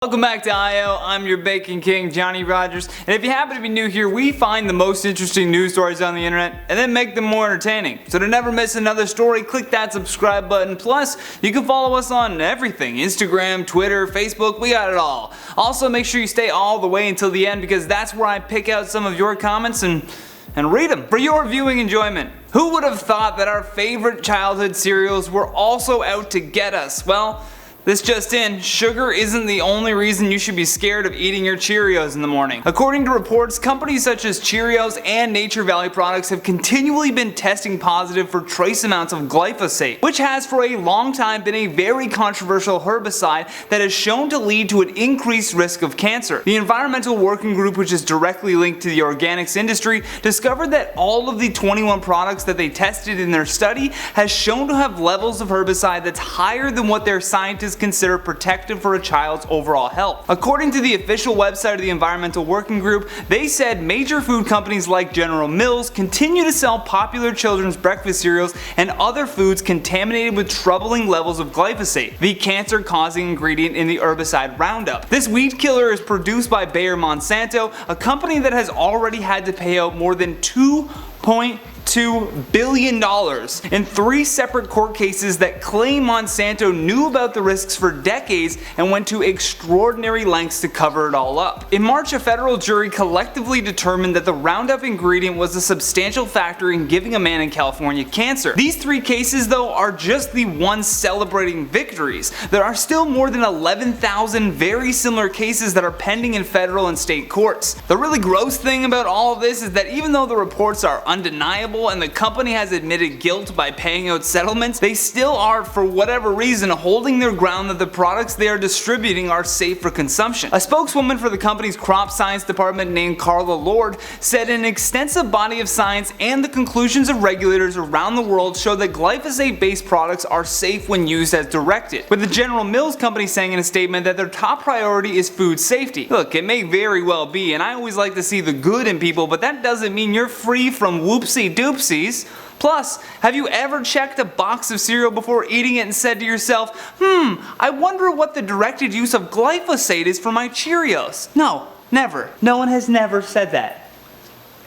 Welcome back to IO. I'm your Bacon King, Johnny Rogers, and if you happen to be new here, we find the most interesting news stories on the internet and then make them more entertaining. So to never miss another story, click that subscribe button. Plus, you can follow us on everything: Instagram, Twitter, Facebook, we got it all. Also, make sure you stay all the way until the end because that's where I pick out some of your comments and read them for your viewing enjoyment. Who would have thought that our favorite childhood cereals were also out to get us? Well, this just in, sugar isn't the only reason you should be scared of eating your Cheerios in the morning. According to reports, companies such as Cheerios and Nature Valley products have continually been testing positive for trace amounts of glyphosate, which has for a long time been a very controversial herbicide that has shown to lead to an increased risk of cancer. The Environmental Working Group, which is directly linked to the organics industry, discovered that all of the 21 products that they tested in their study has shown to have levels of herbicide that's higher than what their scientists consider protective for a child's overall health. According to the official website of the Environmental Working Group, they said major food companies like General Mills continue to sell popular children's breakfast cereals and other foods contaminated with troubling levels of glyphosate, the cancer-causing ingredient in the herbicide Roundup. This weed killer is produced by Bayer Monsanto, a company that has already had to pay out more than $2.2 billion in 3 separate court cases that claim Monsanto knew about the risks for decades and went to extraordinary lengths to cover it all up. In March, a federal jury collectively determined that the Roundup ingredient was a substantial factor in giving a man in California cancer. These 3 cases, though, are just the ones celebrating victories. There are still more than 11,000 very similar cases that are pending in federal and state courts. The really gross thing about all of this is that even though the reports are undeniable and the company has admitted guilt by paying out settlements, they still are, for whatever reason, holding their ground that the products they are distributing are safe for consumption. A spokeswoman for the company's crop science department named Carla Lord said an extensive body of science and the conclusions of regulators around the world show that glyphosate-based products are safe when used as directed, with the General Mills company saying in a statement that their top priority is food safety. Look, it may very well be, and I always like to see the good in people, but that doesn't mean you're free from whoopsie-doopsies. Plus, have you ever checked a box of cereal before eating it and said to yourself, I wonder what the directed use of glyphosate is for my Cheerios? No, never. No one has never said that.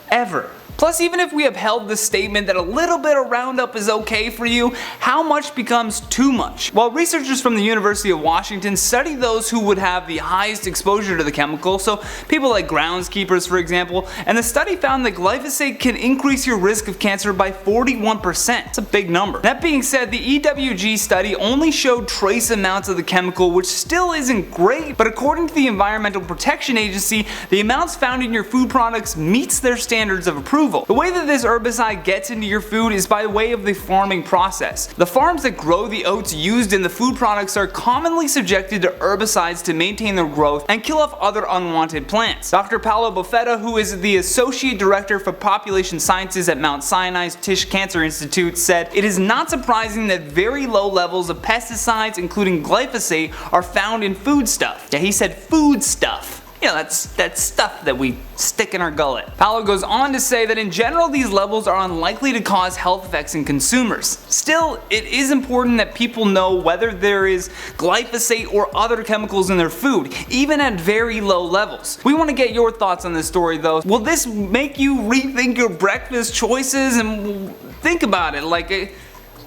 Ever. Plus, even if we upheld the statement that a little bit of Roundup is okay for you, how much becomes too much? Well, researchers from the University of Washington studied those who would have the highest exposure to the chemical, so people like groundskeepers for example, and the study found that glyphosate can increase your risk of cancer by 41%. It's a big number. That being said, the EWG study only showed trace amounts of the chemical, which still isn't great, but according to the Environmental Protection Agency, the amounts found in your food products meets their standards of approval. The way that this herbicide gets into your food is by way of the farming process. The farms that grow the oats used in the food products are commonly subjected to herbicides to maintain their growth and kill off other unwanted plants. Dr. Paolo Buffetta, who is the Associate Director for Population Sciences at Mount Sinai's Tisch Cancer Institute, said, "It is not surprising that very low levels of pesticides, including glyphosate, are found in food stuff." Yeah, he said food stuff. You know, that's stuff that we stick in our gullet. Paolo goes on to say that in general these levels are unlikely to cause health effects in consumers. Still, it is important that people know whether there is glyphosate or other chemicals in their food, even at very low levels. We want to get your thoughts on this story though. Will this make you rethink your breakfast choices? And think about it, like,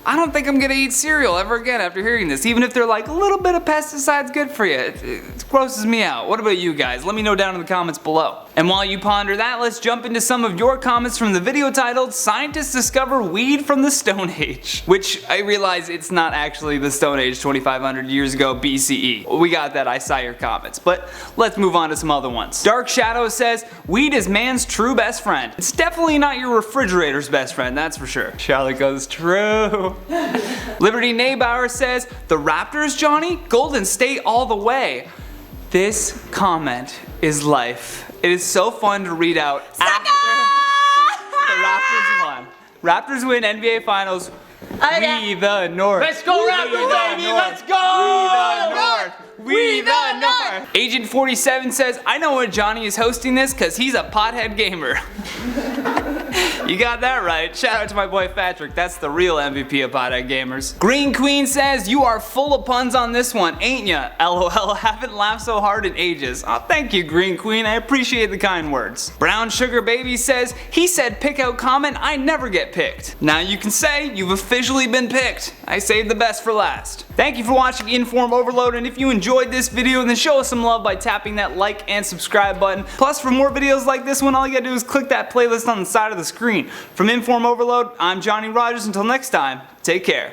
I don't think I'm gonna eat cereal ever again after hearing this, even if they're like a little bit of pesticides good for you. It grosses me out. What about you guys? Let me know down in the comments below. And while you ponder that, let's jump into some of your comments from the video titled "Scientists Discover Weed from the Stone Age," which I realize it's not actually the Stone Age 2,500 years ago BCE. We got that, I saw your comments, but let's move on to some other ones. Dark Shadow says, "Weed is man's true best friend. It's definitely not your refrigerator's best friend, that's for sure." Charlie goes, "True." Liberty Naybauer says, "The Raptors, Johnny? Golden State all the way." This comment is life. It is so fun to read out after the Raptors won. Raptors win NBA Finals. We the North. Let's go Raptors, baby! Let's go! We the North! We the North! Agent 47 says, "I know when Johnny is hosting this because he's a pothead gamer." You got that right. Shout out to my boy Patrick. That's the real MVP of Pothead Gamers. Green Queen says, you are full of puns on this one, ain't ya? LOL, haven't laughed so hard in ages. Oh, thank you, Green Queen. I appreciate the kind words. Brown Sugar Baby says, he said pick out comment, I never get picked. Now you can say you've officially been picked. I saved the best for last. Thank you for watching Inform Overload, and if you enjoyed this video, then show us some love by tapping that like and subscribe button. Plus, for more videos like this one, all you gotta do is click that playlist on the side of the screen. From Inform Overload, I'm Johnny Rogers. Until next time, take care.